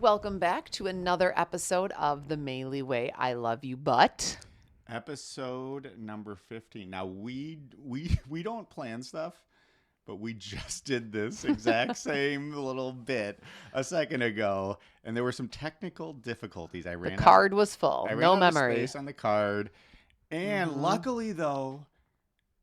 Welcome back to another episode of The Maley Way. I love you, but Episode number 15. Now we don't plan stuff, but we just did this exact same little bit a second ago, and there were some technical difficulties. the card was full. I ran No out of memory. space on the card, and luckily though,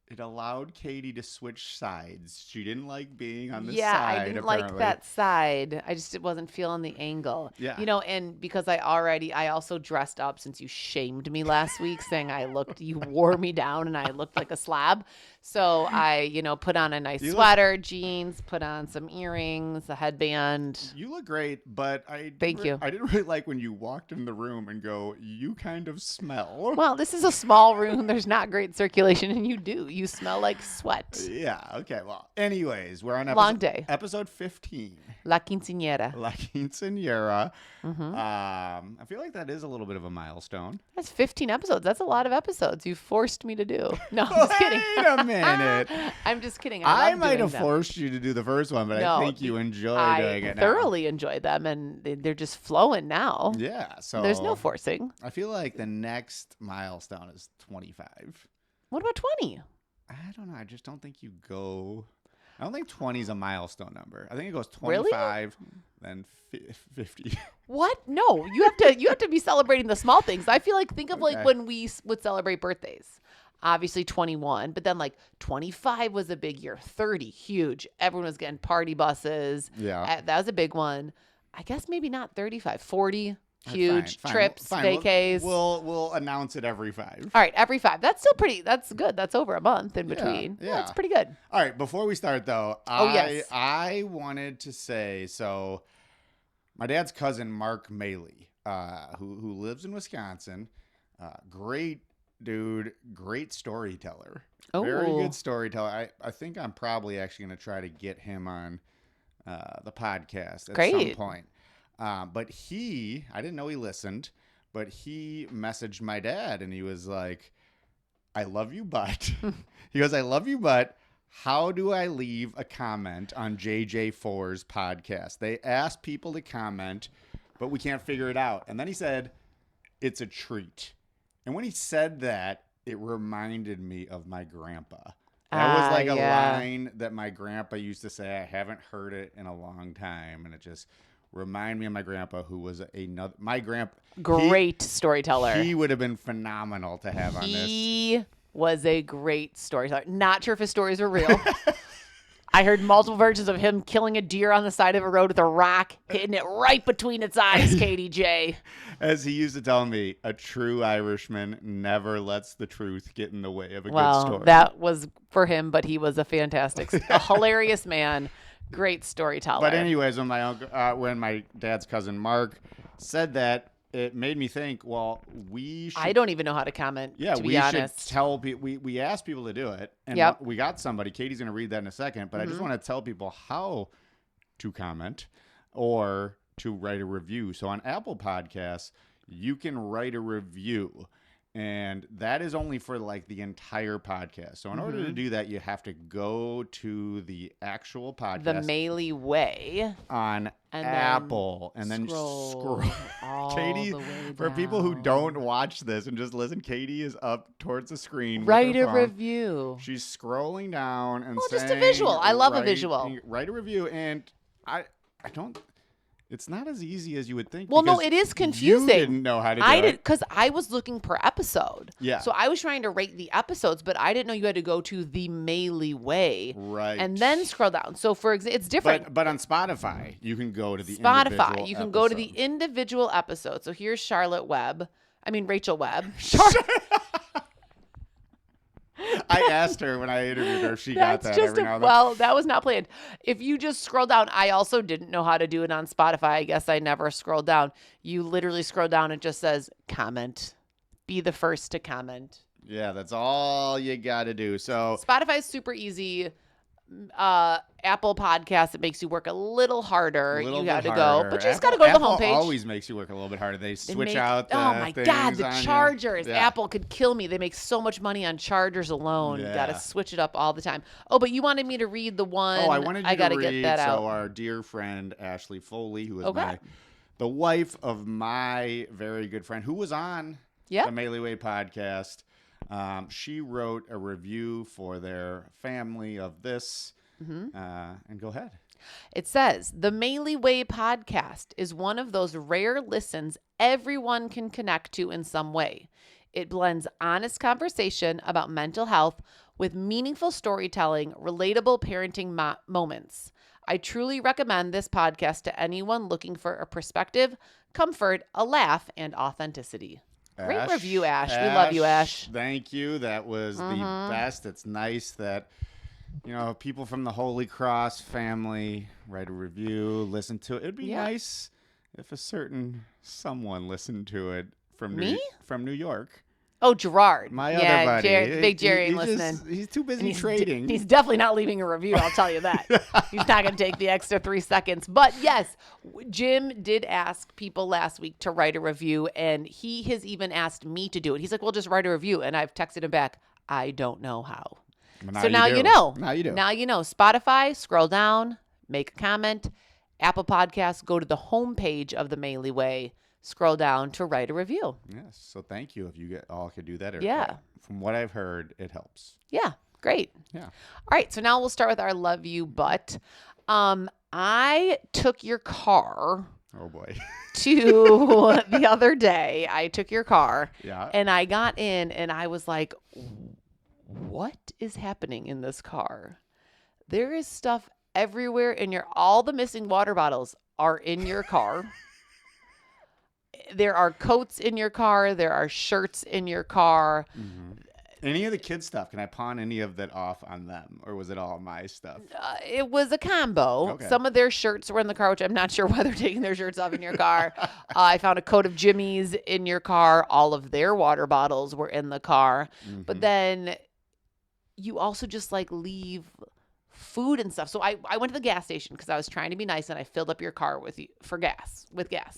it allowed Katie to switch sides. She didn't like being on the side. Yeah, I didn't like apparently. that side. I just wasn't feeling the angle. Yeah. You know, and because I also dressed up since you shamed me last week saying you wore me down and I looked like a slab. So I, put on a nice sweater, jeans, put on some earrings, a headband. You look great, but Thank you. I didn't really like when you walked in the room and go, "You kind of smell." Well, this is a small room. There's not great circulation, and you do. You smell like sweat. Yeah. Okay. Well, anyways, we're on Long day. Episode 15. La quinceañera. La Quinceañera. I feel like that is a little bit of a milestone. That's 15 episodes. That's a lot of episodes you forced me to do. No, I'm just kidding. Wait a minute. I'm just kidding. I love might doing have them. forced you to do the first one, but No, I think you enjoy doing I it now. thoroughly enjoy them, and they're just flowing now. Yeah. So There's no forcing. I feel like the next milestone is 25. What about 20? I don't know. I just don't think you go. I don't think 20 is a milestone number. I think it goes Really? 25, then 50. What? No, you have to be celebrating the small things. I feel like think of like Okay. when we would celebrate birthdays. Obviously 21, but then like 25 was a big year. 30, huge. Everyone was getting party buses. Yeah. That was a big one. I guess maybe not 35, 40, huge Fine. trips, Fine. vacays. We'll announce it every 5. All right, every 5. That's still pretty. That's good. That's over a month in between. yeah. That's pretty good. All right. Before we start, though, yes. I wanted to say, so my dad's cousin, Mark Maley, who lives in Wisconsin, great dude, great storyteller. Very Oh. good storyteller. I think I'm probably actually going to try to get him on the podcast at some point. But I didn't know he listened, but he messaged my dad and he was like, "I love you, but," he goes, "I love you, but how do I leave a comment on JJ4's podcast? They ask people to comment, but we can't figure it out." And then he said, "It's a treat." And when he said that, it reminded me of my grandpa. That was like a line that my grandpa used to say. I haven't heard it in a long time. And it just reminded me of my grandpa, who was my grandpa. Great storyteller. He would have been phenomenal to have on this. He was a great storyteller. Not sure if his stories are real. I heard multiple versions of him killing a deer on the side of a road with a rock, hitting it right between its eyes, Katie J. As he used to tell me, a true Irishman never lets the truth get in the way of a good Well, story. that was for him, but he was a hilarious man. Great storyteller. But anyways, when my dad's cousin Mark said that, it made me think, well, we should. I don't even know how to comment, Yeah, to we be honest. should tell people. We asked people to do it, and Yep. we got somebody. Katie's going to read that in a second, but I just want to tell people how to comment or to write a review. So on Apple Podcasts, you can write a review, and that is only for like the entire podcast. So in order to do that, you have to go to the actual podcast, The Maley Way. on And Apple, and then scroll all Katie, the way for people who down. don't watch this and just listen, Katie is up towards the screen. with Write her a phone. review. She's scrolling down and Well, saying, just a visual. I love a visual. Write a review, and I don't. It's not as easy as you would think. Well, no, because it is confusing. You didn't know how to do I it. did because I was looking per episode. Yeah. So I was trying to rate the episodes, but I didn't know you had to go to the Maley Way, Right. and then scroll down. So for example, it's different. But on Spotify, you can go to the Spotify, individual you can go to the episode. individual episode. So here's Rachel Webb. I asked her when I interviewed her if she got that every now and then. Well, that was not planned. If you just scroll down, I also didn't know how to do it on Spotify. I guess I never scrolled down. You literally scroll down, it just says comment. Be the first to comment. Yeah, that's all you got to do. So Spotify is super easy. Apple Podcasts, it makes you work a little harder. You got to go, but you just got to go to the homepage. Apple always makes you work a little bit harder. They switch out the oh my God, things the on you. chargers. Yeah. Apple could kill me. They make so much money on chargers alone. You got to Yeah. switch it up all the time. Oh, but you wanted me to read the one. Oh, I wanted you gotta to read. get that out. So our dear friend Ashley Foley, who is Okay. my the wife of my very good friend who was on the Maley Way podcast. She wrote a review for their family of this. And go ahead. It says, the Maley Way podcast is one of those rare listens everyone can connect to in some way. It blends honest conversation about mental health with meaningful storytelling, relatable parenting moments. I truly recommend this podcast to anyone looking for a perspective, comfort, a laugh, and authenticity. Great review, Ash. We love you, Ash. Thank you. That was the best. It's nice that, people from the Holy Cross family write a review, listen to it. It'd be nice if a certain someone listened to it from New York. Oh, Gerard. My other buddy. Big Jerry ain't listening. He's too busy trading. He's definitely not leaving a review, I'll tell you that. He's not going to take the extra 3 seconds. But yes, Jim did ask people last week to write a review, and he has even asked me to do it. He's like, well, just write a review. And I've texted him back, I don't know how. So now you know. Now you do. Now you know. Spotify, scroll down, make a comment. Apple Podcasts, go to the homepage of the Maley Way. Scroll down to write a review. Yes. So thank you if you all could do that. From what I've heard, it helps. Yeah. Great. Yeah. All right. So now we'll start with our love you, but I took your car. Oh boy. To the other day. I took your car. Yeah. And I got in and I was like, what is happening in this car? There is stuff everywhere in all the missing water bottles are in your car. There are coats in your car. There are shirts in your car. Any of the kids' stuff, can I pawn any of that off on them? Or was it all my stuff? It was a combo. Okay. Some of their shirts were in the car, which I'm not sure why they're taking their shirts off in your car. I found a coat of Jimmy's in your car. All of their water bottles were in the car. But then you also just leave food and stuff. So I went to the gas station because I was trying to be nice, and I filled up your car with gas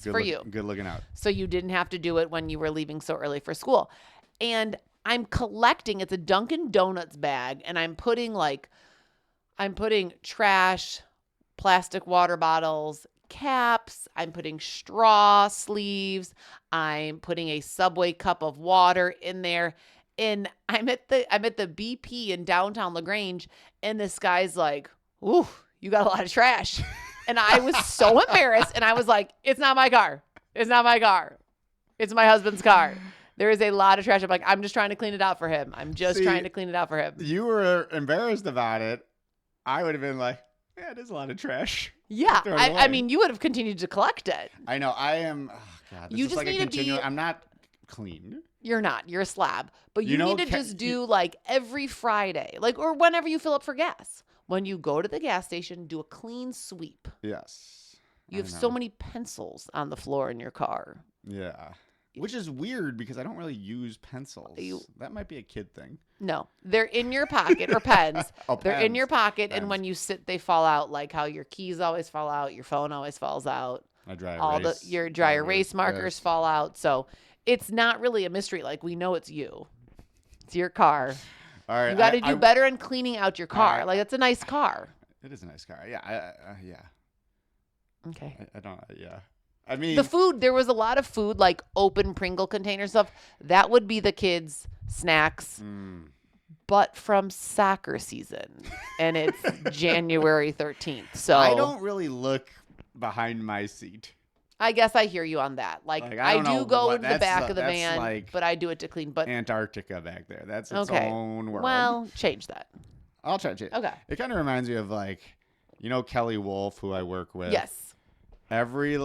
for you. Good looking out. So you didn't have to do it when you were leaving so early for school. And I'm collecting, it's a Dunkin' Donuts bag, and I'm putting trash, plastic water bottles, caps, I'm putting straw sleeves, I'm putting a Subway cup of water in there. And I'm at the BP in downtown LaGrange, and this guy's like, ooh, you got a lot of trash. And I was so embarrassed, and I was like, it's not my car. It's not my car. It's my husband's car. There is a lot of trash. I'm like, I'm just trying to clean it out for him. Trying to clean it out for him. You were embarrassed about it. I would have been like, yeah, there's a lot of trash. Yeah. I mean, you would have continued to collect it. I know. I am. Oh God, this you is just like need a to continual. I'm not clean. You're not. You're a slab. But you need to just do every Friday, or whenever you fill up for gas. When you go to the gas station, do a clean sweep. Yes. You have so many pencils on the floor in your car. Yeah. Which is weird because I don't really use pencils. That might be a kid thing. No, they're in your pocket, or pens. They're in your pocket, pens. And when you sit, they fall out, like how your keys always fall out, your phone always falls out. Your dry erase markers fall out. So it's not really a mystery. We know it's you. It's your car. All right. You got to do better in cleaning out your car. It's a nice car. It is a nice car. Yeah. Yeah. Okay. I don't. Yeah. I mean, the food. There was a lot of food, like open Pringle container stuff. That would be the kids' snacks, but from soccer season, and it's January 13th. So I don't really look behind my seat. I guess I hear you on that. I do go into the back of the van, but I do it to clean. But Antarctica back there. That's its own world. Well, change that. I'll change it. Okay. It kind of reminds me of Kelly Wolf, who I work with. Yes. Every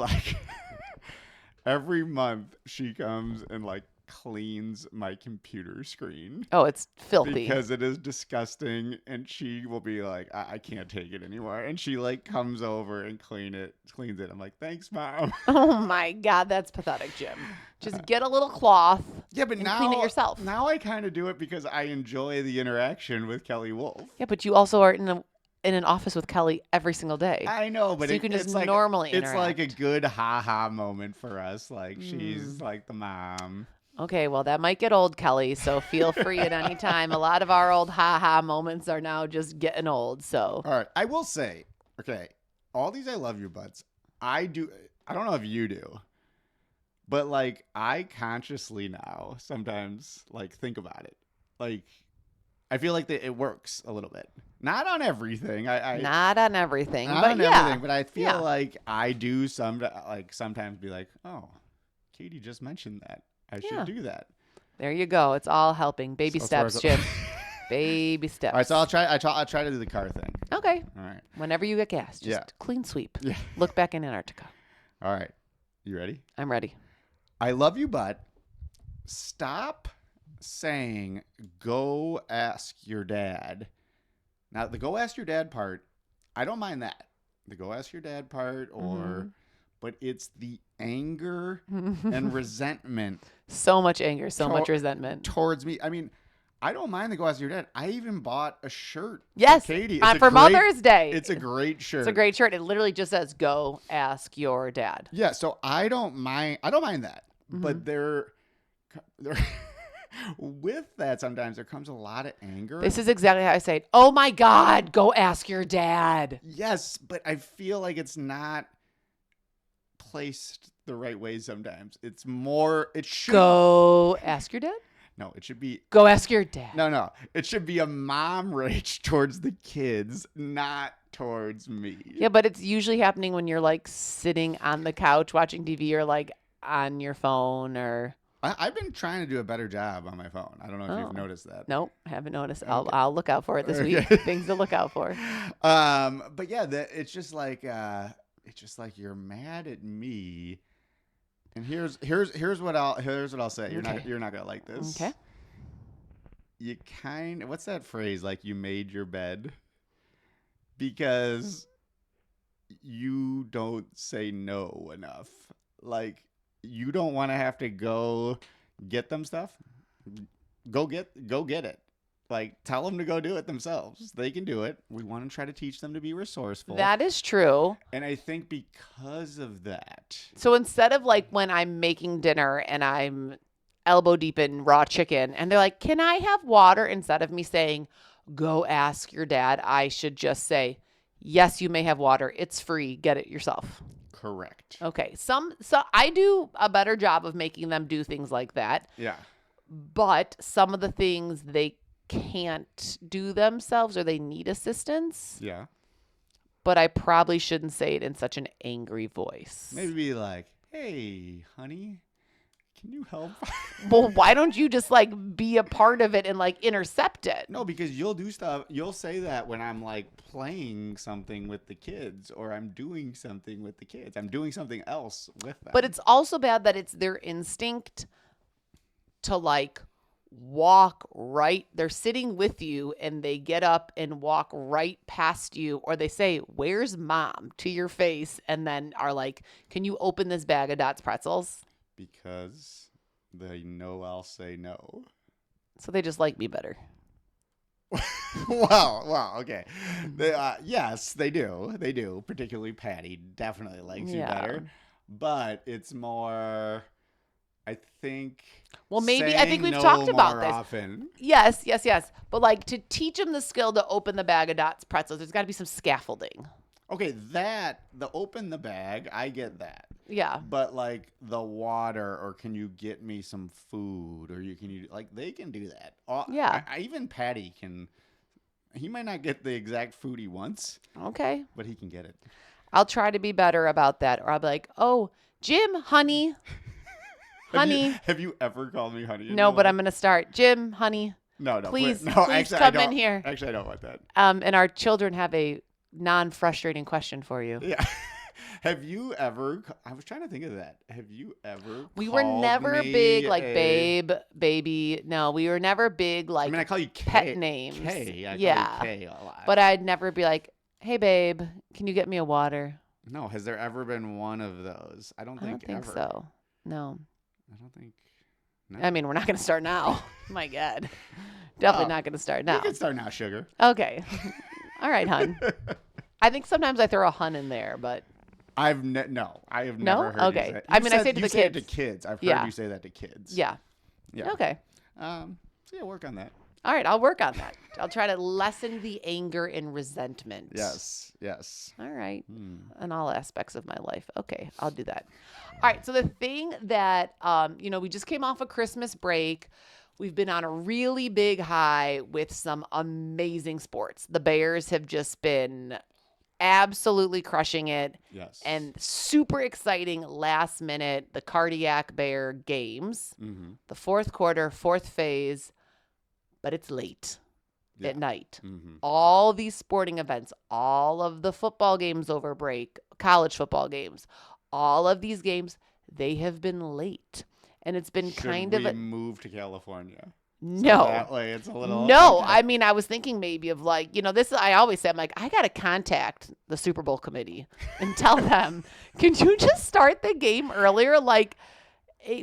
month she comes and cleans my computer screen. Oh, it's filthy. Because it is disgusting, and she will be like, I can't take it anymore. And she comes over and cleans it. I'm like, thanks, Mom. Oh my God, that's pathetic, Jim. Just get a little cloth. Yeah, but now clean it yourself. Now I kind of do it because I enjoy the interaction with Kelly Wolf. Yeah, but you also are in an office with Kelly every single day. I know, but so you can just normally interact. It's like a good ha-ha moment for us. She's like the mom. Okay, well, that might get old, Kelly, so feel free at any time. A lot of our old ha-ha moments are now just getting old, so. All right, I will say, okay, all these I love you butts, I do, I don't know if you do, but like I consciously now sometimes like think about it. Like I feel like it works a little bit. Not on everything. Not on everything, not but on yeah. everything, but I feel Yeah. like I do sometimes be like, oh, Katie just mentioned that. I should do that. There you go. It's all helping. Baby steps, Jim. Baby steps. All right, so I'll try to do the car thing. Okay. All right. Whenever you get gas, just clean sweep. Yeah. Look back in Antarctica. All right. You ready? I'm ready. I love you, but stop saying go ask your dad. Now, the go ask your dad part, I don't mind that. The go ask your dad part but it's the anger and resentment. So much anger, so much resentment towards me. I mean, I don't mind the go ask your dad. I even bought a shirt for Katie. For Mother's Day. It's a great shirt. It's a great shirt. It literally just says go ask your dad. Yeah, so I don't mind that. But there with that sometimes there comes a lot of anger. This is exactly how I say it. Oh my God, go ask your dad. Yes, but I feel like it's not placed the right way sometimes. It's more, it should go ask your dad. No, it should be go ask your dad. No, it should be a mom rage towards the kids, not towards me. Yeah, but it's usually happening when you're like sitting on the couch watching TV or like on your phone or. I've been trying to do a better job on my phone. I don't know if you've noticed that. Nope, haven't noticed. Okay. I'll look out for it this week. Things to look out for. But yeah, it's just like you're mad at me. And here's what I'll say. You're not gonna like this. Okay. What's that phrase? Like you made your bed because you don't say no enough. Like you don't want to have to go get them stuff. Go get it. Like tell them to go do it themselves. They can do it. We want to try to teach them to be resourceful. That is true. And I think because of that. So instead of like when I'm making dinner and I'm elbow deep in raw chicken and they're like, "Can I have water?" Instead of me saying, "Go ask your dad," I should just say, "Yes, you may have water. It's free. Get it yourself." Correct. Okay. So I do a better job of making them do things like that. Yeah. But some of the things they can't do themselves or they need assistance. Yeah. But I probably shouldn't say it in such an angry voice. Maybe be like, "Hey, honey, can you help?" Well, why don't you just like be a part of it and like intercept it? No, because you'll do stuff. You'll say that when I'm like playing something with the kids or I'm doing something with the kids. I'm doing something else with them. But it's also bad that it's their instinct to like walk right. They're sitting with you and they get up and walk right past you, or they say, "Where's mom?" to your face and then are like, "Can you open this bag of Dots pretzels?" Because they know I'll say no. So they just like me better. Wow, okay. Yes, they do. They do. Particularly Patty definitely likes you better. But it's more, I think. Well, maybe I think we've talked about this. Often. Yes. But like to teach them the skill to open the bag of Dots pretzels, there's got to be some scaffolding. Okay, the open the bag, I get that. Yeah. But like the water, or can you get me some food, or they can do that. Yeah. Even Patty can. He might not get the exact food he wants. Okay. But he can get it. I'll try to be better about that, or I'll be like, "Oh, Jim, honey, honey." Have you ever called me honey? No, but I'm gonna start. Jim, honey. No, please actually, come in here. Actually, I don't want that. And our children have a non-frustrating question for you. Yeah. Have you ever? I was trying to think of that. Have you ever? We were never big like babe, baby. No, we were never big like. I mean, I call you pet names. K. I call you K a lot. But I'd never be like, "Hey, babe, can you get me a water?" No. Has there ever been one of those? I don't think ever. So. No. I don't think. No. I mean, we're not going to start now. My God. Definitely not going to start now. You can start now, sugar. Okay. All right, hun. I think sometimes I throw a hun in there, but. I have never heard you say that. I say it to the kids. It to kids. I've heard you say that to kids. Yeah. Yeah. Okay. So yeah, work on that. All right, I'll work on that. I'll try to lessen the anger and resentment. Yes. All right. In all aspects of my life. Okay, I'll do that. All right, so the thing that, we just came off a Christmas break. We've been on a really big high with some amazing sports. The Bears have just been absolutely crushing it. Yes. And super exciting last minute, the Cardiac Bear games. Mm-hmm. The fourth quarter, fourth phase, but it's late at night. Mm-hmm. All these sporting events, all of the football games over break, college football games, all of these games, they have been late. And it's been move to California? No. So that way it's a little. No. Okay. I mean, I was thinking maybe of I always say, I'm like, I got to contact the Super Bowl committee and tell them, can you just start the game earlier? Like,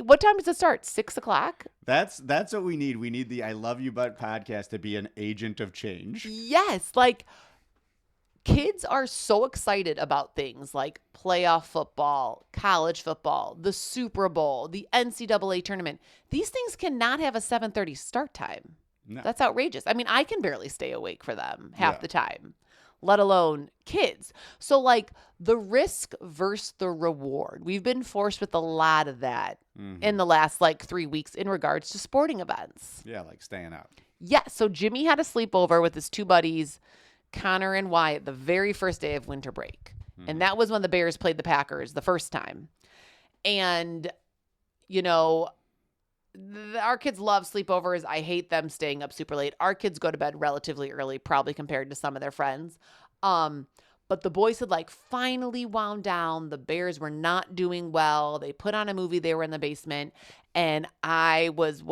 what time does it start? 6:00? That's what we need. We need the I Love You But podcast to be an agent of change. Yes. Like, kids are so excited about things like playoff football, college football, the Super Bowl, the NCAA tournament. These things cannot have a 7:30 start time. No. That's outrageous. I mean, I can barely stay awake for them half the time, let alone kids. So, like, the risk versus the reward. We've been forced with a lot of that in the last, 3 weeks in regards to sporting events. Yeah, like staying up. Yeah, so Jimmy had a sleepover with his two buddies, Connor and Wyatt, the very first day of winter break. And that was when the Bears played the Packers the first time. And, our kids love sleepovers. I hate them staying up super late. Our kids go to bed relatively early, probably compared to some of their friends. But the boys had finally wound down. The Bears were not doing well. They put on a movie. They were in the basement. And I was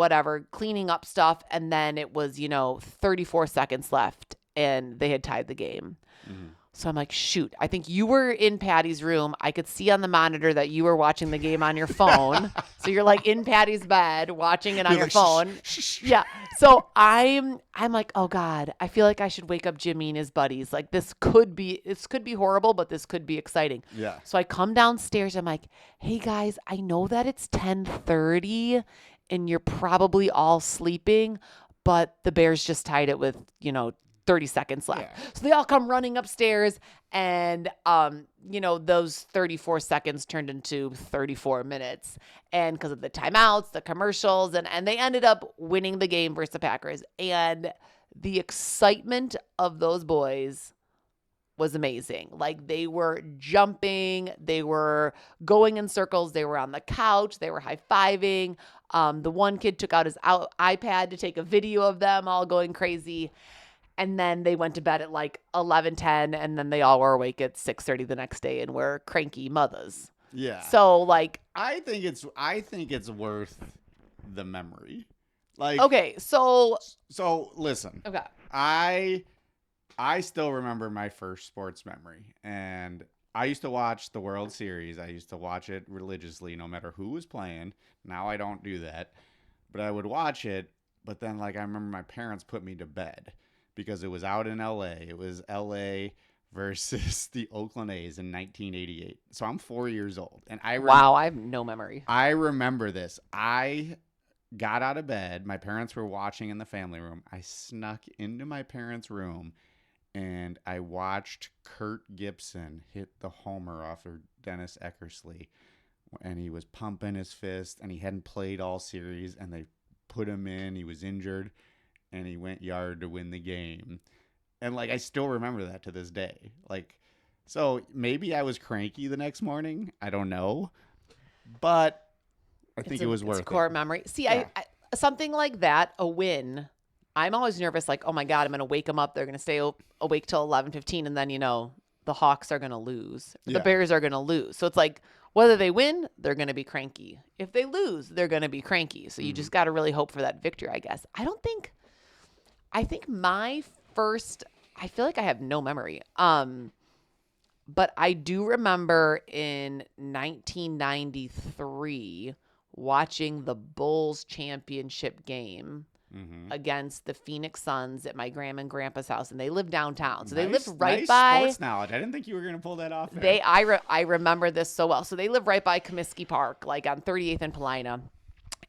cleaning up stuff. And then it was, 34 seconds left. And they had tied the game. Mm-hmm. So I'm like, shoot, I think you were in Patty's room. I could see on the monitor that you were watching the game on your phone. So you're in Patty's bed watching it on your phone. Shh. Yeah. So I'm like, oh God, I feel like I should wake up Jimmy and his buddies. Like this could be horrible, but this could be exciting. Yeah. So I come downstairs. I'm like, hey guys, I know that it's 10:30 and you're probably all sleeping, but the Bears just tied it with, 30 seconds left. Yeah. So they all come running upstairs and, those 34 seconds turned into 34 minutes. And because of the timeouts, the commercials, and they ended up winning the game versus the Packers. And the excitement of those boys was amazing. Like they were jumping, they were going in circles, they were on the couch, they were high-fiving. The one kid took out his iPad to take a video of them all going crazy. And then they went to bed at 11:10, and then they all were awake at 6:30 the next day and were cranky mothers. Yeah. So I think it's worth the memory. Okay, so listen. Okay. I still remember my first sports memory, and I used to watch the World Series. I used to watch it religiously, no matter who was playing. Now I don't do that, but I would watch it. But then, I remember my parents put me to bed. Because it was out in LA. It was LA versus the Oakland A's in 1988. So I'm 4 years old. And I have no memory. I remember this. I got out of bed. My parents were watching in the family room. I snuck into my parents' room and I watched Kurt Gibson hit the homer off of Dennis Eckersley. And he was pumping his fist and he hadn't played all series and they put him in. He was injured. And he went yard to win the game. And, I still remember that to this day. So maybe I was cranky the next morning. I don't know. But I think it was worth it. It's a core memory. See, yeah. I something like that, a win, I'm always nervous, oh, my God, I'm going to wake them up. They're going to stay awake till 11:15. And then, the Hawks are going to lose. The Bears are going to lose. So it's whether they win, they're going to be cranky. If they lose, they're going to be cranky. So you just got to really hope for that victory, I guess. I think my first, I feel like I have no memory. But I do remember in 1993 watching the Bulls championship game against the Phoenix Suns at my grandma and grandpa's house, and they lived downtown. So they lived right by sports knowledge. I didn't think you were going to pull that off. I remember this so well. So they live right by Comiskey Park, on 38th and Paulina.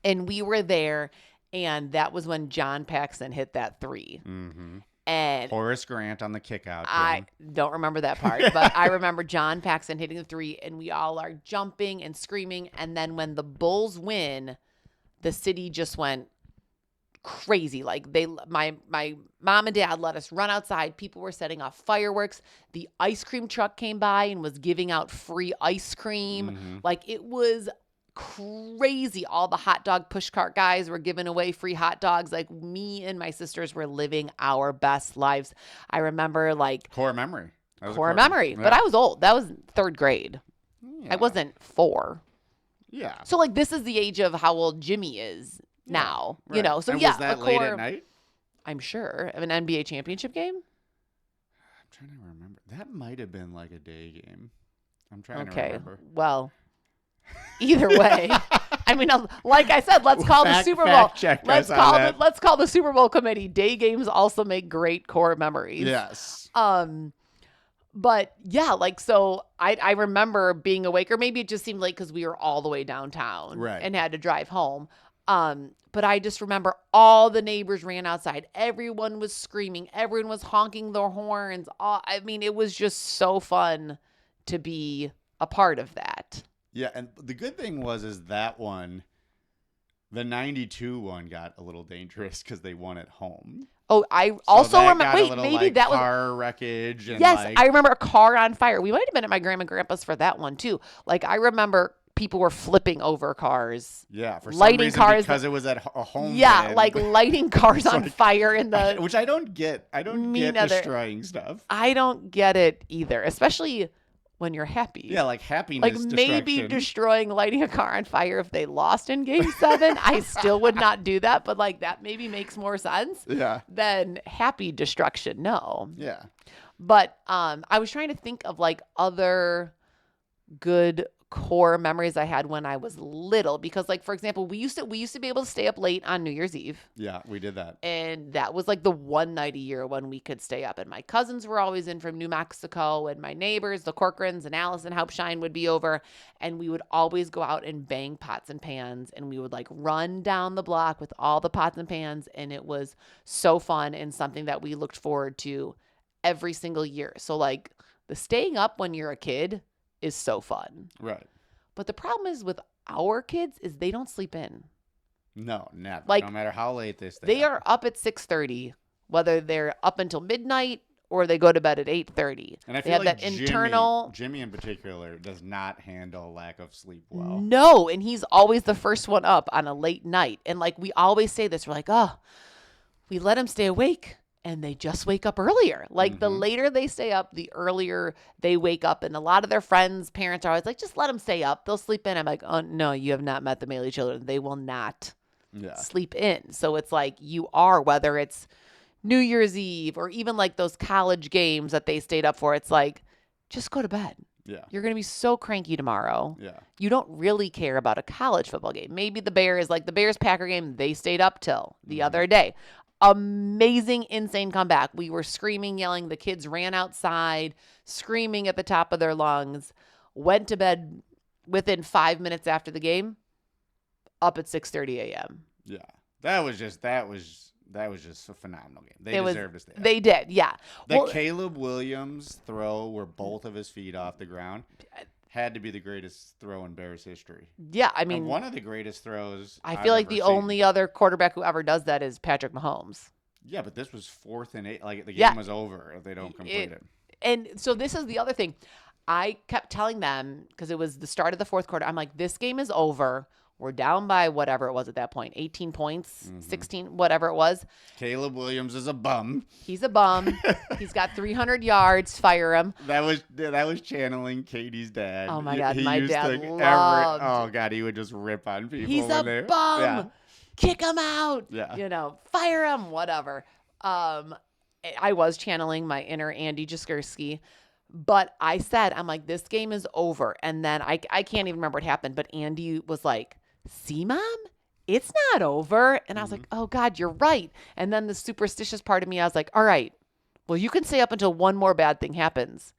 And we were there. And that was when John Paxson hit that 3. Mm-hmm. And Horace Grant on the kick out. I don't remember that part, but I remember John Paxson hitting the 3, and we all are jumping and screaming. And then when the Bulls win, the city just went crazy. Like my mom and dad let us run outside. People were setting off fireworks. The ice cream truck came by and was giving out free ice cream. Mm-hmm. Like, it was crazy. All the hot dog pushcart guys were giving away free hot dogs. Like, me and my sisters were living our best lives. I remember, like, core memory. Core memory. Yeah. But I was old. That was 3rd grade. Yeah. I wasn't 4. Yeah. So, like, this is the age of how old Jimmy is now. Right. You know. So, and yeah. Was that late at night? I'm sure. Of an NBA championship game? I'm trying to remember. That might have been like a day game. I'm trying to remember. Well, either way. I mean, like I said, let's call the Super Bowl. Let's call the Super Bowl committee. Day games also make great core memories. Yes. But yeah, like, so I remember being awake, or maybe it just seemed like because we were all the way downtown and had to drive home. But I just remember all the neighbors ran outside. Everyone was screaming. Everyone was honking their horns. I mean, it was just so fun to be a part of that. Yeah, and the good thing is that one, the 92 one got a little dangerous because they won at home. Oh, I also remember. Wait, maybe that was car wreckage. And yes, I remember a car on fire. We might have been at my grandma and grandpa's for that one too. Like, I remember people were flipping over cars. Yeah, for lighting some reason, cars because it was at a home. Yeah, win. like lighting cars on fire in the. Which I don't get. I don't get destroying stuff. I don't get it either, especially when you're happy. Yeah, like happiness. Like, maybe lighting a car on fire if they lost in Game 7. I still would not do that, but like, that maybe makes more sense. Yeah. Than happy destruction. No. Yeah. But I was trying to think of like other good core memories I had when I was little, because, like, for example, we used to be able to stay up late on New Year's Eve. Yeah, we did that. And that was like the one night a year when we could stay up. And my cousins were always in from New Mexico, and my neighbors, the Corcorans and Alice and Hauptshine, would be over, and we would always go out and bang pots and pans, and we would like run down the block with all the pots and pans, and it was so fun and something that we looked forward to every single year. So like, the staying up when you're a kid is so fun. Right. But the problem is with our kids is they don't sleep in. No, never. Like, no matter how late they stay. They are up at 6:30, whether they're up until midnight or they go to bed at 8:30. And I feel like that Jimmy in particular does not handle lack of sleep well. No, and he's always the first one up on a late night. And like, we always say this, we're like, oh, we let him stay awake. And they just wake up earlier. Like, the later they stay up, the earlier they wake up. And a lot of their friends' parents are always like, just let them stay up. They'll sleep in. I'm like, oh, no, you have not met the Maley children. They will not sleep in. So it's like, you are, whether it's New Year's Eve or even like those college games that they stayed up for, it's like, just go to bed. Yeah. You're going to be so cranky tomorrow. Yeah. You don't really care about a college football game. Maybe the Bears-Packer game, they stayed up till the other day. Amazing, insane comeback. We were screaming, yelling. The kids ran outside, screaming at the top of their lungs, went to bed within 5 minutes after the game, up at 6:30 a.m. Yeah. That was just a phenomenal game. They deserved to stay up. They did, yeah. Caleb Williams throw where both of his feet off the ground had to be the greatest throw in Bears history. Yeah, I mean, and one of the greatest throws. I feel like the only other quarterback who ever does that is Patrick Mahomes. Yeah, but this was 4th and 8. Like, the game was over if they don't complete it. And so this is the other thing. I kept telling them, because it was the start of the 4th quarter, I'm like, this game is over. We're down by whatever it was at that point, 18 points, 16, whatever it was. Caleb Williams is a bum. He's a bum. He's got 300 yards. Fire him. That was channeling Katie's dad. Oh, my God. My dad loved. Oh, God. He would just rip on people. He's a bum. Yeah. Kick him out. Yeah. Fire him. Whatever. I was channeling my inner Andy Jaskursky. But I said, I'm like, this game is over. And then I can't even remember what happened. But Andy was like, see, Mom, it's not over. And I was like, oh, God, you're right. And then the superstitious part of me, I was like, all right, well, you can stay up until one more bad thing happens.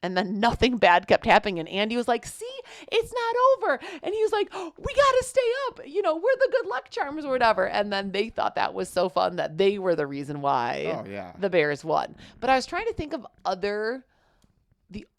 And then nothing bad kept happening. And Andy was like, see, it's not over. And he was like, oh, we got to stay up. You know, we're the good luck charms or whatever. And then they thought that was so fun that they were the reason why the Bears won. But I was trying to think of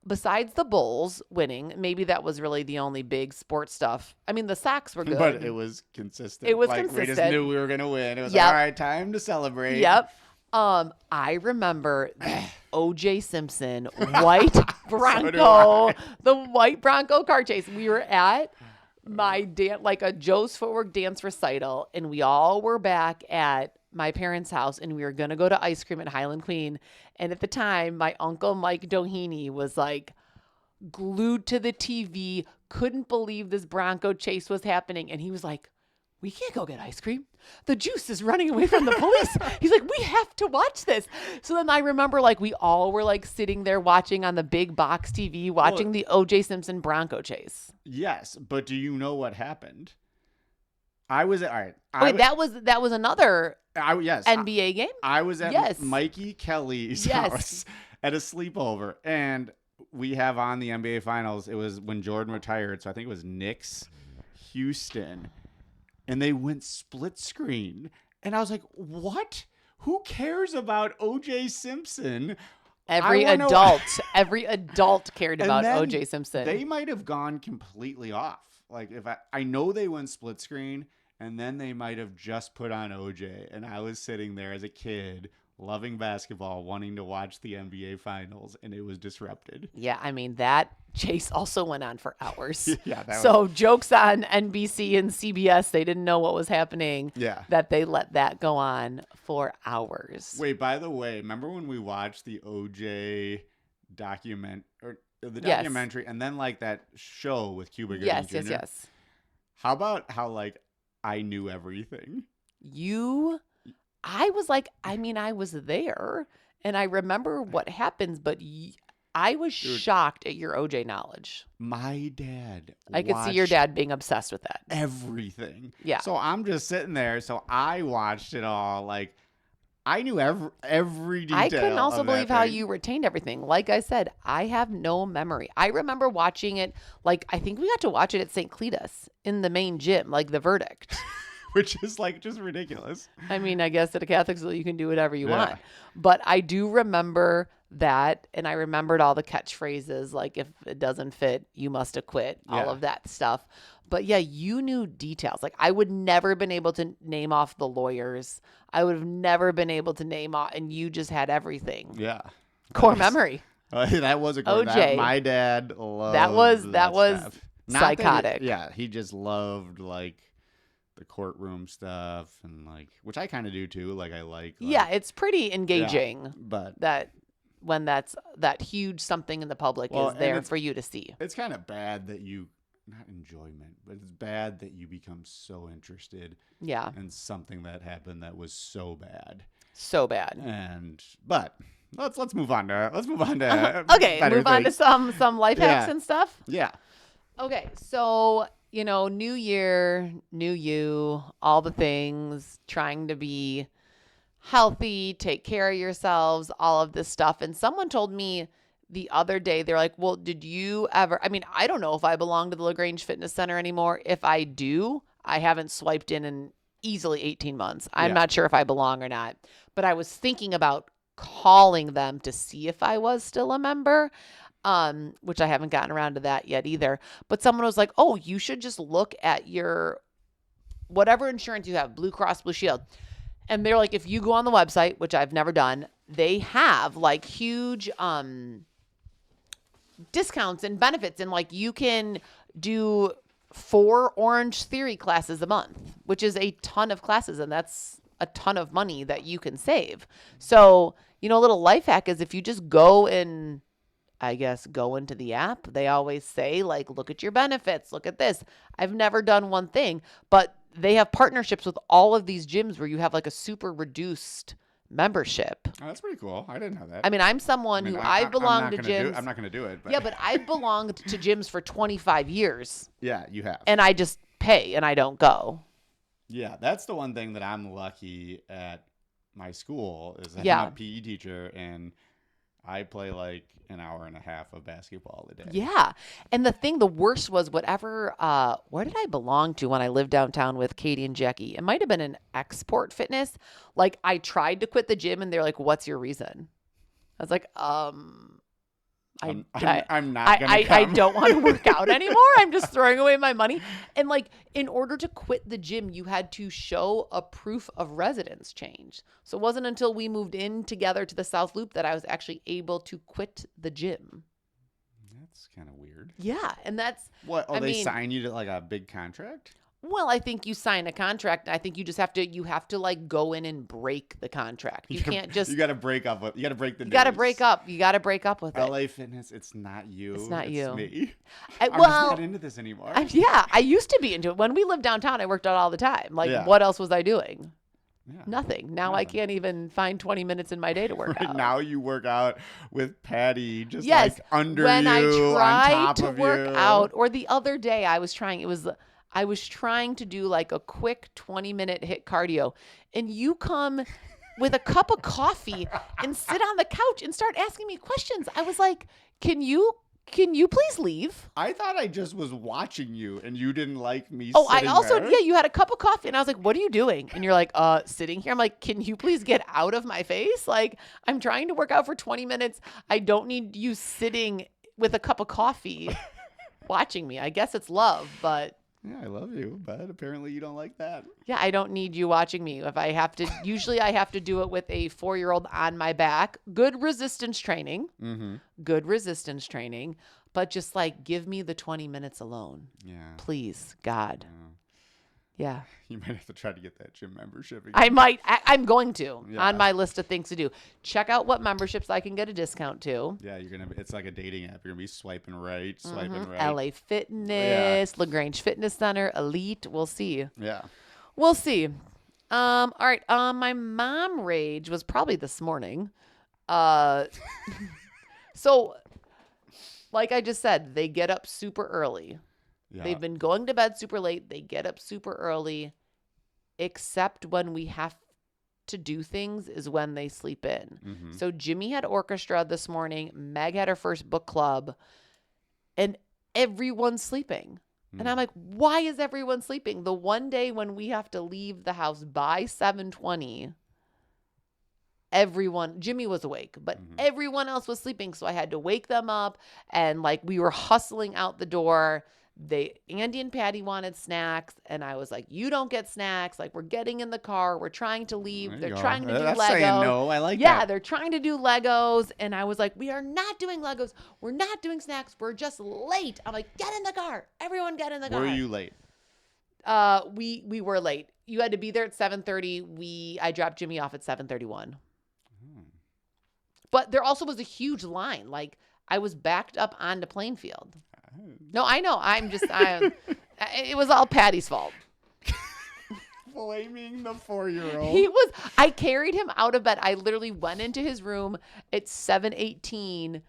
besides the Bulls winning, maybe that was really the only big sports stuff. I mean, the Sox were good. But it was consistent. It was like, consistent. We just knew we were going to win. It was like, all right, time to celebrate. Yep. I remember the OJ Simpson white Bronco, the white Bronco car chase. We were at my like a Joe's Footwork dance recital, and we all were back at my parents' house, and we were gonna go to ice cream at Highland Queen. And at the time, my uncle Mike Doheny was like glued to the TV, couldn't believe this Bronco chase was happening, and he was like, we can't go get ice cream. The juice is running away from the police. He's like, we have to watch this. So then I remember like we all were like sitting there watching on the big box TV, watching the OJ Simpson Bronco chase. Yes, but do you know what happened? I was at, that was another yes, NBA game? I was at Mikey Kelly's house at a sleepover, and we have on the NBA Finals. It was when Jordan retired, so I think it was Knicks, Houston. And they went split screen. And I was like, what? Who cares about OJ Simpson? Every adult cared about OJ Simpson. They might have gone completely off. Like if I know they went split screen, and then they might have just put on OJ. And I was sitting there as a kid loving basketball, wanting to watch the NBA Finals, and it was disrupted. Yeah, I mean, that chase also went on for hours. So jokes on NBC and CBS, they didn't know what was happening. Yeah. That they let that go on for hours. Wait, by the way, remember when we watched the OJ documentary and then like that show with Cuba Gooding Jr.? Yes. How about how like I knew everything? I was like, I mean, I was there and I remember what happens, but I was shocked at your OJ knowledge. My dad. I could see your dad being obsessed with that. Everything. Yeah. So I'm just sitting there. So I watched it all. Like I knew every detail. I couldn't also believe how thing. you retained everything. Like I said, I have no memory. I remember watching it. Like I think we got to watch it at St. Cletus in the main gym, like the verdict. Which is like just ridiculous. I mean, I guess at a Catholic school you can do whatever you want. But I do remember that, and I remembered all the catchphrases, like if it doesn't fit, you must acquit, all of that stuff. But yeah, you knew details. Like I would never been able to name off the lawyers. I would have never been able to name off, and you just had everything. Yeah. Core memory. That was a core. OJ. My dad loved that was stuff. psychotic. He just loved like the courtroom stuff and like, which I kind of do too. Like I like it's pretty engaging. But that when that's that huge something in the public is there for you to see. It's kind of bad that you, not enjoyment, but it's bad that you become so interested in something that happened that was so bad. But let's move on to move on to some life hacks and stuff. Yeah. Okay, so new year, new you, all the things, trying to be healthy, take care of yourselves, all of this stuff. And someone told me the other day, they're like, well, did you ever, I mean, I don't know if I belong to the LaGrange Fitness Center anymore. If I do, I haven't swiped in easily 18 months. I'm not sure if I belong or not. But I was thinking about calling them to see if I was still a member. Which I haven't gotten around to that yet either. But someone was like, oh, you should just look at your whatever insurance you have, Blue Cross Blue Shield. And they're like, if you go on the website, which I've never done, they have like huge discounts and benefits. And like you can do 4 Orange Theory classes a month, which is a ton of classes. And that's a ton of money that you can save. So, a little life hack is if you just go into the app, they always say, like, look at your benefits, look at this. I've never done one thing, but they have partnerships with all of these gyms where you have like a super reduced membership. Oh, that's pretty cool. I didn't know that. I mean, I'm someone who I've belonged to gyms. I'm not going to do it. But. Yeah, but I've belonged to gyms for 25 years. Yeah, you have. And I just pay and I don't go. Yeah, that's the one thing that I'm lucky at my school is I'm a PE teacher, and I play like an hour and a half of basketball a day. Yeah. And the worst was whatever, where did I belong to when I lived downtown with Katie and Jackie? It might have been an Export Fitness. Like I tried to quit the gym and they're like, what's your reason? I was like, I'm not gonna come. I don't want to work out anymore. I'm just throwing away my money. And like, in order to quit the gym, you had to show a proof of residence change. So it wasn't until we moved in together to the South Loop that I was actually able to quit the gym. That's kind of weird. Yeah, and that's what. Oh, they sign you to like a big contract? Well, I think you sign a contract. I think you just have to like go in and break the contract. You can't just. You got to break up with. You got to break the. You got to break up. You got to break up with it. LA Fitness. It's not you. It's not you. It's me. I'm just not into this anymore. I used to be into it. When we lived downtown, I worked out all the time. Like, what else was I doing? Yeah. Nothing. Now I can't even find 20 minutes in my day to work out. Now you work out with Patty just like under when you, I tried on top to of work you. out, or the other day I was trying to do like a quick 20-minute hit cardio, and you come with a cup of coffee and sit on the couch and start asking me questions. I was like, can you please leave? I thought I just was watching you and you didn't like me I also, there. yeah, you had a cup of coffee and I was like, what are you doing? And you're like, sitting here. I'm like, can you please get out of my face? Like, I'm trying to work out for 20 minutes. I don't need you sitting with a cup of coffee watching me. I guess it's love, but. Yeah, I love you, but apparently you don't like that. Yeah, I don't need you watching me. If I have to, usually I have to do it with a 4-year-old on my back. Good resistance training. Mm-hmm. Good resistance training. But just like, give me the 20 minutes alone. Yeah. Please, God. Yeah. You might have to try to get that gym membership again. I might. I'm going to on my list of things to do. Check out what memberships I can get a discount to. Yeah, it's like a dating app. You're gonna be swiping right. LA Fitness, LaGrange Fitness Center, Elite. We'll see. Yeah. We'll see. All right. My mom rage was probably this morning. So, like I just said, they get up super early. Yeah. They've been going to bed super late. They get up super early, except when we have to do things is when they sleep in. Mm-hmm. So Jimmy had orchestra this morning. Meg had her first book club, and everyone's sleeping. Mm. And I'm like, why is everyone sleeping? The one day when we have to leave the house by 7:20, Jimmy was awake, but everyone else was sleeping. So I had to wake them up, and like we were hustling out the door. Andy and Patty wanted snacks, and I was like, you don't get snacks. Like, we're getting in the car. We're trying to leave. They're trying to do Legos. Saying no. I like that. Yeah, they're trying to do Legos. And I was like, we are not doing Legos. We're not doing snacks. We're just late. I'm like, get in the car. Everyone get in the car. Were you late? We were late. You had to be there at 7:30. I dropped Jimmy off at 7:31. But there also was a huge line. Like, I was backed up onto Plainfield. No, I know. It was all Patty's fault. Blaming the 4-year-old. I carried him out of bed. I literally went into his room at 7:18,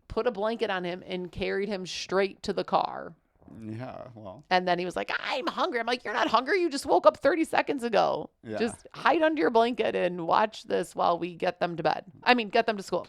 put a blanket on him, and carried him straight to the car. Yeah, well. And then he was like, I'm hungry. I'm like, you're not hungry. You just woke up 30 seconds ago. Yeah. Just hide under your blanket and watch this while we get them to bed. Get them to school.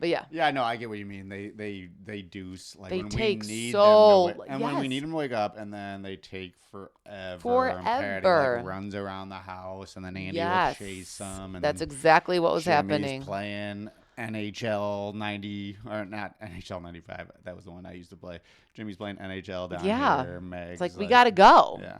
But yeah. Yeah, no, I get what you mean. They do like they when take we need so them to when we need them to wake up, and then they take forever. Forever. And Patty like runs around the house, and then Andy will chase them. And that's exactly what was Jimmy's happening. Playing NHL 90 or not NHL 95. That was the one I used to play. Jimmy's playing NHL down here. Meg's it's like we gotta go. Yeah.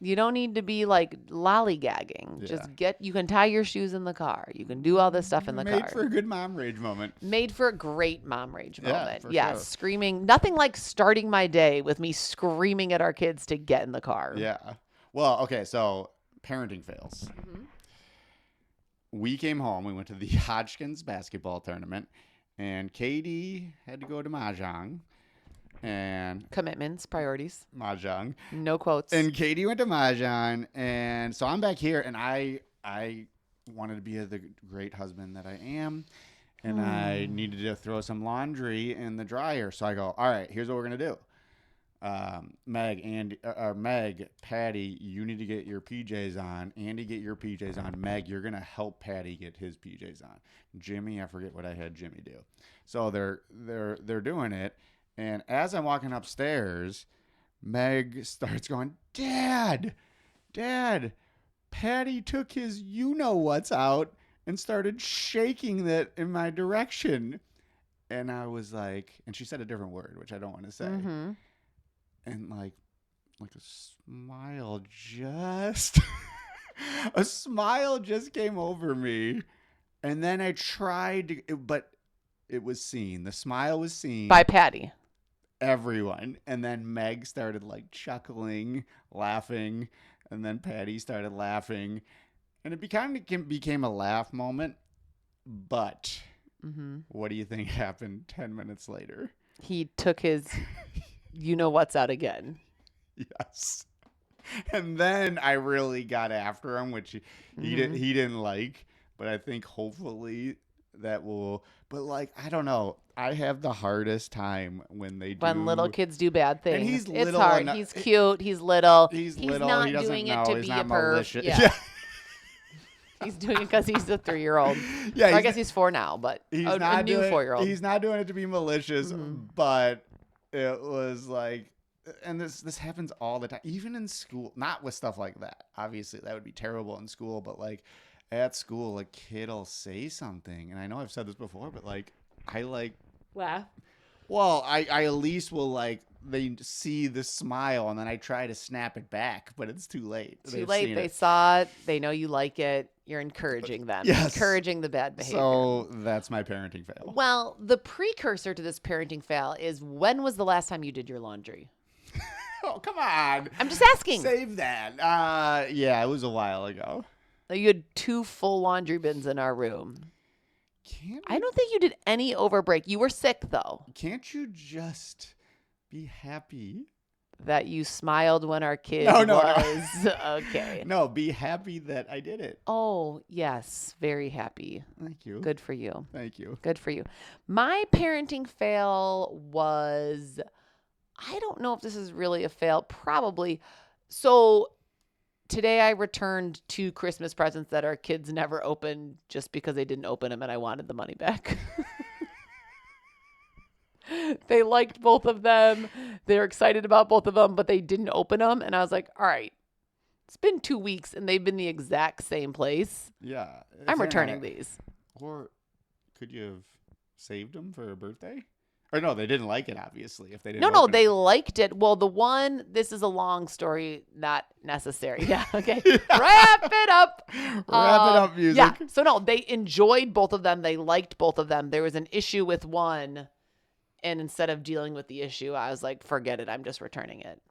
You don't need to be like lollygagging. Yeah. You can tie your shoes in the car. You can do all this stuff in the car. Made for a good mom rage moment. Made for a great mom rage moment. Yeah, sure. Screaming. Nothing like starting my day with me screaming at our kids to get in the car. Yeah. Well, okay, so parenting fails. Mm-hmm. We came home. We went to the Hodgkins basketball tournament, and Katie had to go to Mahjong. And commitments, priorities. Mahjong. No quotes. And Katie went to Mahjong, and so I'm back here, and I wanted to be the great husband that I am, and I needed to throw some laundry in the dryer. So I go, all right, here's what we're gonna do. Meg, Patty, you need to get your PJs on. Andy, get your PJs on. Meg, you're gonna help Patty get his PJs on. Jimmy, I forget what I had Jimmy do. So they're doing it, and as I'm walking upstairs, Meg starts going, Dad, Patty took his you-know-what's out and started shaking that in my direction. And I was like, and she said a different word, which I don't want to say. Mm-hmm. And like a smile just, a smile just came over me. And then I tried, but it was seen. The smile was seen. By Patty. Everyone. And then Meg started like chuckling, laughing. And then Patty started laughing. And it became a laugh moment. But what do you think happened 10 minutes later? He took his you-know-what's out again. Yes. And then I really got after him, which he didn't like. But I think hopefully that will. But like, I don't know. I have the hardest time when little kids do bad things. And he's it's little hard. enough. He's cute. He's little. He's little. He Not doesn't doing know. it to He's be not a perv. malicious. Yeah. He's doing it because he's a 3-year-old. Yeah. I guess he's 4 now, but he's a not new 4-year-old. He's not doing it to be malicious, but it was like, and this happens all the time, even in school. Not with stuff like that. Obviously, that would be terrible in school, but like at school, a kid will say something, and I know I've said this before, but like I like laugh. Well, I at least will like they see the smile and then I try to snap it back, but it's too late. Too late. They saw it. They know you like it. You're encouraging them. Yes. Encouraging the bad behavior. So that's my parenting fail. Well, the precursor to this parenting fail is, when was the last time you did your laundry? Oh, come on. I'm just asking. Save that. Yeah, it was a while ago. You had 2 full laundry bins in our room. I don't think you did any overbreak. You were sick, though. Can't you just be happy that you smiled when our kid no. Okay. No, be happy that I did it. Oh, yes. Very happy. Thank you. Good for you. Thank you. Good for you. My parenting fail was, I don't know if this is really a fail. Probably. So today I returned 2 Christmas presents that our kids never opened just because they didn't open them and I wanted the money back. They liked both of them. They were excited about both of them, but they didn't open them. And I was like, all right, it's been 2 weeks and they've been the exact same place. Yeah. I'm returning these. Or could you have saved them for a birthday? Or no, they didn't like it, obviously, if they didn't No, open they it. liked it. Well, the one, this is a long story, not necessary. Yeah, okay. Wrap it up. Wrap it up, music. Yeah, so no, they enjoyed both of them. They liked both of them. There was an issue with one, and instead of dealing with the issue, I was like, forget it. I'm just returning it.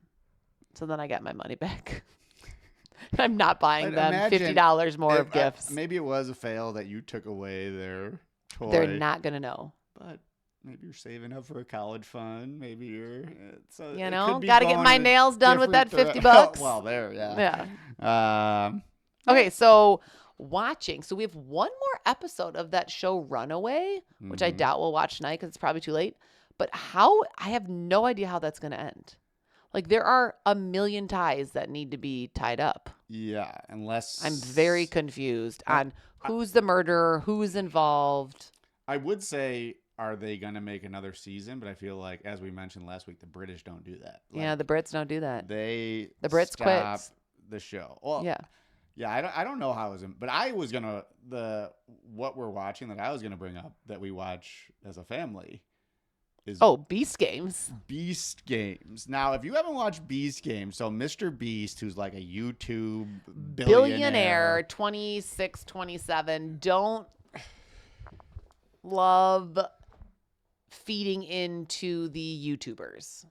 So then I got my money back. I'm not buying them $50 more of gifts. Maybe it was a fail that you took away their toy. They're not going to know. But maybe you're saving up for a college fund. Maybe you're, got to get my nails done with that $50. Well, there, yeah. Yeah. Okay, so watching. So we have one more episode of that show Runaway, which I doubt we'll watch tonight because it's probably too late. But I have no idea how that's going to end. Like, there are a million ties that need to be tied up. Yeah, unless... I'm very confused on who's the murderer, who's involved. I would say, are they going to make another season? But I feel like, as we mentioned last week, the British don't do that. Yeah, the Brits don't do that. The Brits stop quit the show. Well, yeah. Yeah, I don't know how it was, but I was going to... What we're watching that I was going to bring up that we watch as a family is Beast Games. Beast Games. Now, if you haven't watched Beast Games, so Mr. Beast, who's like a YouTube billionaire 26, 27, don't love feeding into the YouTubers.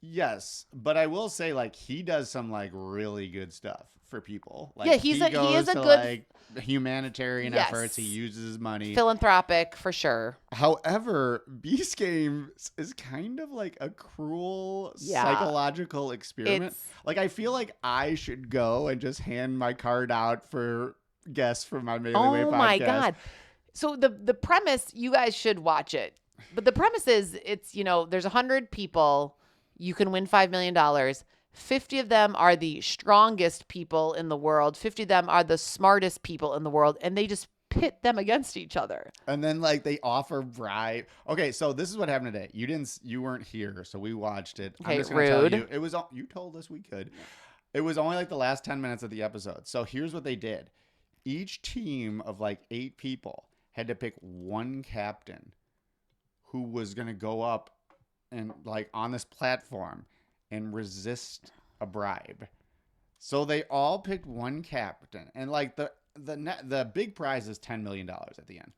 Yes, but I will say, like, he does some like really good stuff for people. Like, yeah, he is a good like humanitarian efforts. He uses his money, philanthropic for sure. However, Beast Games is kind of like a cruel psychological experiment. Like, I feel like I should go and just hand my card out for guests for my Maley podcast. Oh my god! So the premise, you guys should watch it. But the premise is, it's there's 100 people. you can win $5 million. 50 of them are the strongest people in the world. 50 of them are the smartest people in the world. And they just pit them against each other. And then like they offer bribe. Okay, so this is what happened today. You weren't here, so we watched it. Okay, I'm just gonna tell rude. you. It was you told us we could. It was only like the last 10 minutes of the episode. So here's what they did. Each team of like 8 people had to pick one captain who was gonna go up and like on this platform and resist a bribe. So they all picked one captain, and like the big prize is $10 million at the end.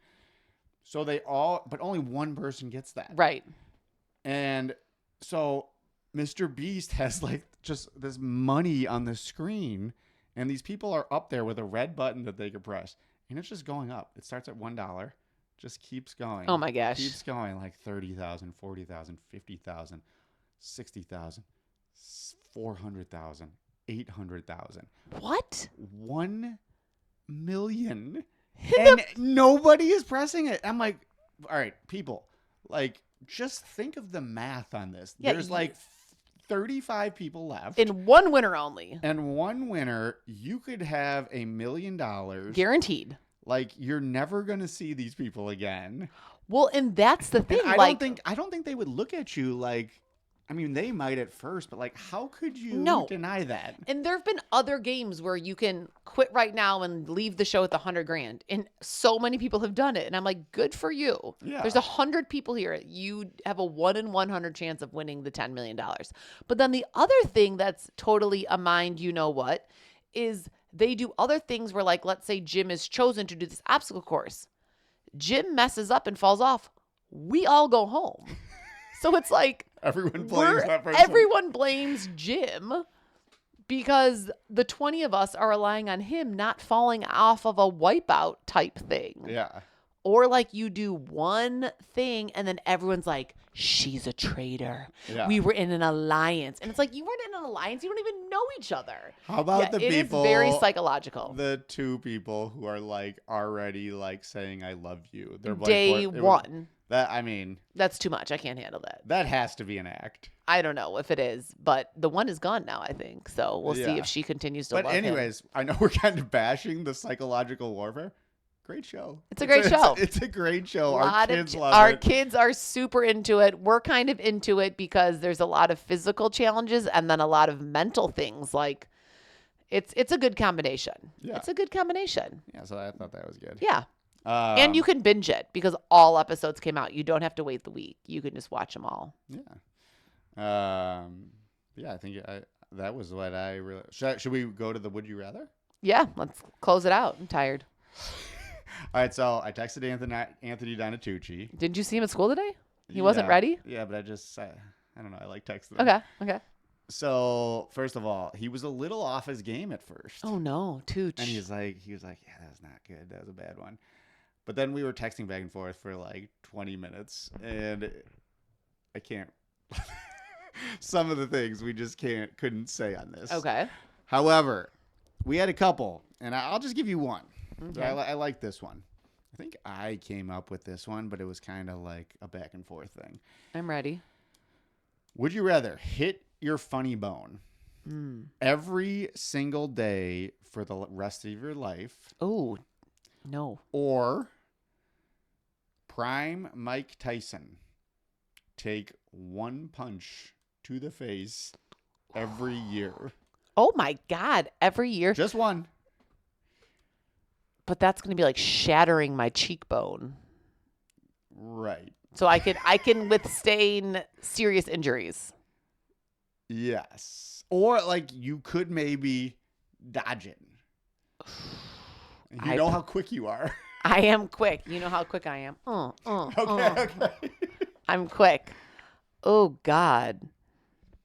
So but only one person gets that. Right. And so Mr. Beast has like just this money on the screen, and these people are up there with a red button that they can press, and it's just going up. It starts at $1, just keeps going. Oh my gosh. Keeps going like 30,000, 40,000, 50,000, 60,000, 400,000, 800,000. What? 1 million. And nobody is pressing it. I'm like, all right, people, like, just think of the math on this. Yeah, There's like 35 people left. In one winner only. And one winner, you could have $1 million. Guaranteed. Like, you're never going to see these people again. Well, and that's the thing. And I don't think they would look at you like, I mean, they might at first, but like, how could you deny that? And there have been other games where you can quit right now and leave the show with $100,000, and so many people have done it. And I'm like, good for you. Yeah. There's 100 people here. You have a 1 in 100 chance of winning the $10 million. But then the other thing that's totally a mind, you know what, is they do other things where, like, let's say Jim is chosen to do this obstacle course. Jim messes up and falls off. We all go home. So it's like everyone blames that person. Everyone blames Jim because the 20 of us are relying on him not falling off of a wipeout type thing. Yeah. Or like you do one thing and then everyone's like, she's a traitor. Yeah. We were in an alliance. And it's like, you weren't in an alliance. You don't even know each other. How about the people? It is very psychological. The 2 people who are like already like saying, I love you. They're day like, one. That's too much. I can't handle that. That has to be an act. I don't know if it is, but the one is gone now, I think. So we'll see if she continues to love him. But anyways, I know we're kind of bashing the psychological warfare. Great show. It's a great show. It's a great show. Our kids love it. Our kids are super into it. We're kind of into it because there's a lot of physical challenges and then a lot of mental things. Like, it's a good combination. Yeah. It's a good combination. Yeah, so I thought that was good. Yeah. And you can binge it because all episodes came out. You don't have to wait the week. You can just watch them all. Yeah. I think that was what I really... Should we go to the Would You Rather? Yeah, let's close it out. I'm tired. All right, so I texted Anthony Donatucci. Didn't you see him at school today? He wasn't ready? Yeah, but I don't know. I like texting him. Okay. So, first of all, he was a little off his game at first. Oh, no. Tooch. And he was like, yeah, that was not good. That was a bad one. But then we were texting back and forth for like 20 minutes, and I can't. Some of the things we just couldn't say on this. Okay. However, we had a couple, and I'll just give you one. Okay. I like this one. I think I came up with this one, but it was kind of like a back and forth thing. I'm ready. Would you rather hit your funny bone every single day for the rest of your life? Oh, no. Or prime Mike Tyson take one punch to the face every year? Oh, my God. Every year? Just one. But that's going to be like shattering my cheekbone. Right. So I can withstand serious injuries. Yes. Or like you could maybe dodge it. You know how quick you are. I am quick. You know how quick I am. Okay. I'm quick. Oh, God.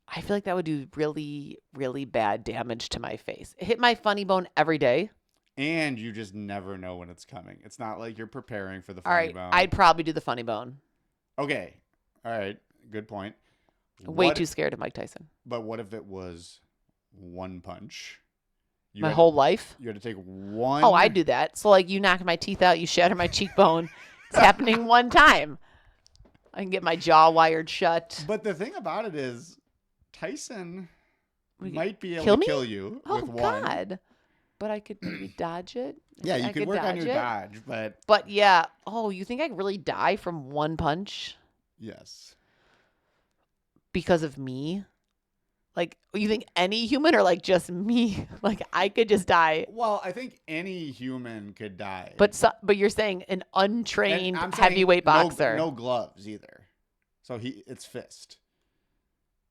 I feel like that would do really, really bad damage to my face. Hit my funny bone every day. And you just never know when it's coming. It's not like you're preparing for the funny bone. All right, I'd probably do the funny bone. Okay. All right. Good point. Way too scared of Mike Tyson. But what if it was one punch? My whole life? You had to take one. Oh, I'd do that. So like you knock my teeth out, you shatter my cheekbone. It's happening one time. I can get my jaw wired shut. But the thing about it is, Tyson might be able kill to me? kill you Oh, with one. God. But I could maybe dodge it. Yeah, you I could work on your it. dodge, but But yeah. Oh, you think I could really die from one punch yes. because of me? Like, you think any human or like just me? Like, I could just die. Well, I think any human could die. But you're saying an untrained And I'm saying heavyweight boxer. No gloves either. So it's fist.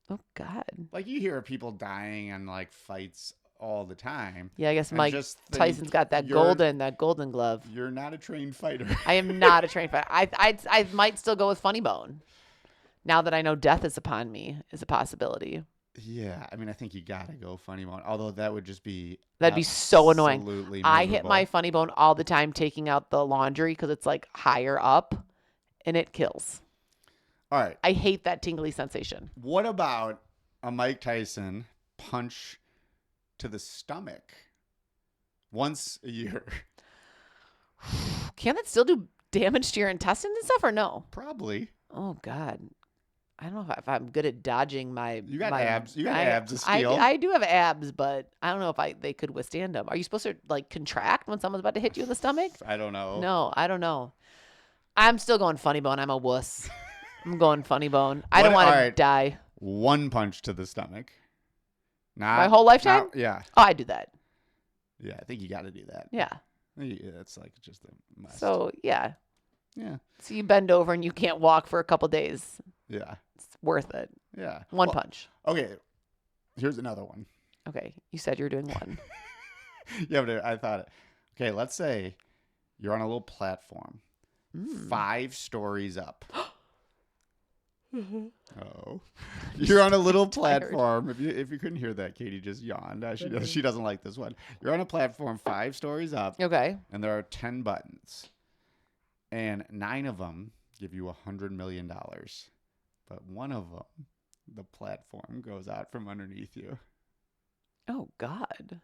Oh, God. Like, you hear of people dying in like fights all the time. Yeah, I guess And Mike just think Tyson's got that golden glove. You're not a trained fighter. I am not a trained fighter. I might still go with Funny Bone. Now that I know death is upon me, is a possibility. Yeah, I mean, I think you gotta go Funny Bone. Although that would just be so annoying. absolutely I hit miserable. my Funny Bone all the time taking out the laundry because it's like higher up, and it kills. All right. I hate that tingly sensation. What about a Mike Tyson punch to the stomach once a year? Can that still do damage to your intestines and stuff, or no? Probably. Oh, God. I don't know if I'm good at dodging my. You got my, abs. You got abs of steel. I do have abs, but I don't know if they could withstand them. Are you supposed to like contract when someone's about to hit you in the stomach? I don't know. No, I don't know. I'm still going Funny Bone. I'm a wuss. I'm going Funny Bone. I don't want to die. One punch to the stomach. My whole lifetime? Yeah. Oh, I do that. Yeah, I think you got to do that. Yeah. It's like just a must. So, yeah. Yeah. So you bend over and you can't walk for a couple days. Yeah. It's worth it. Yeah. One punch. Okay. Here's another one. Okay. You said you were doing one. Yeah, but I thought, okay, let's say you're on a little platform, 5 stories up. Oh, you're on a little platform. If you couldn't hear that, Katie just yawned. She doesn't like this one. You're on a platform 5 stories up. Okay. And there are 10 buttons, and 9 of them give you $100 million, but one of them, the platform goes out from underneath you. Oh, God.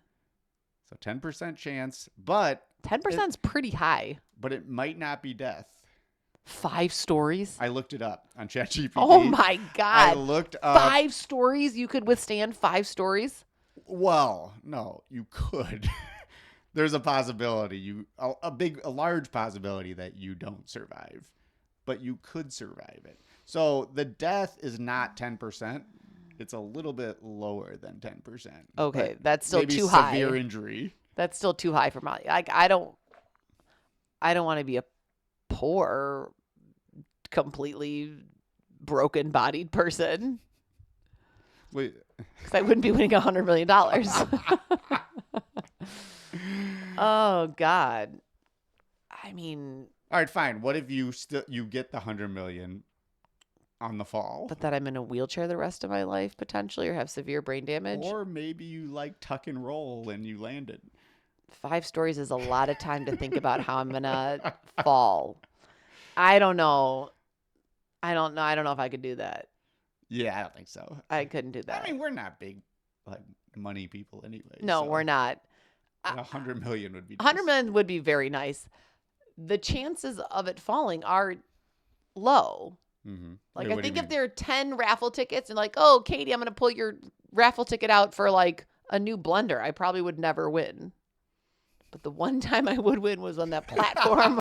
So 10% chance, but 10% is pretty high. But it might not be death. 5 stories? I looked it up on ChatGPT. Oh, my God. I looked up. 5 stories? You could withstand 5 stories? Well, no, you could. There's a possibility, a large possibility that you don't survive, but you could survive it. So the death is not 10%. It's a little bit lower than 10%. Okay, that's still maybe too high. Severe injury. That's still too high for my. Like, I don't want to be a poor, completely broken-bodied person. Wait, because I wouldn't be winning $100 million. Oh, God. I mean. All right, fine. What if you get the $100 million on the fall? But that I'm in a wheelchair the rest of my life, potentially, or have severe brain damage? Or maybe you like tuck and roll and you landed. 5 stories is a lot of time to think about how I'm going to fall. I don't know. I don't know if I could do that. Yeah, I don't think so. I couldn't do that. I mean, we're not big like money people anyway. No, so we're not. 100 million would be 100 million would be very nice. The chances of it falling are low. Mm-hmm. Like, I think if there are 10 raffle tickets and like, oh, Katie, I'm going to pull your raffle ticket out for like a new blender, I probably would never win. But the one time I would win was on that platform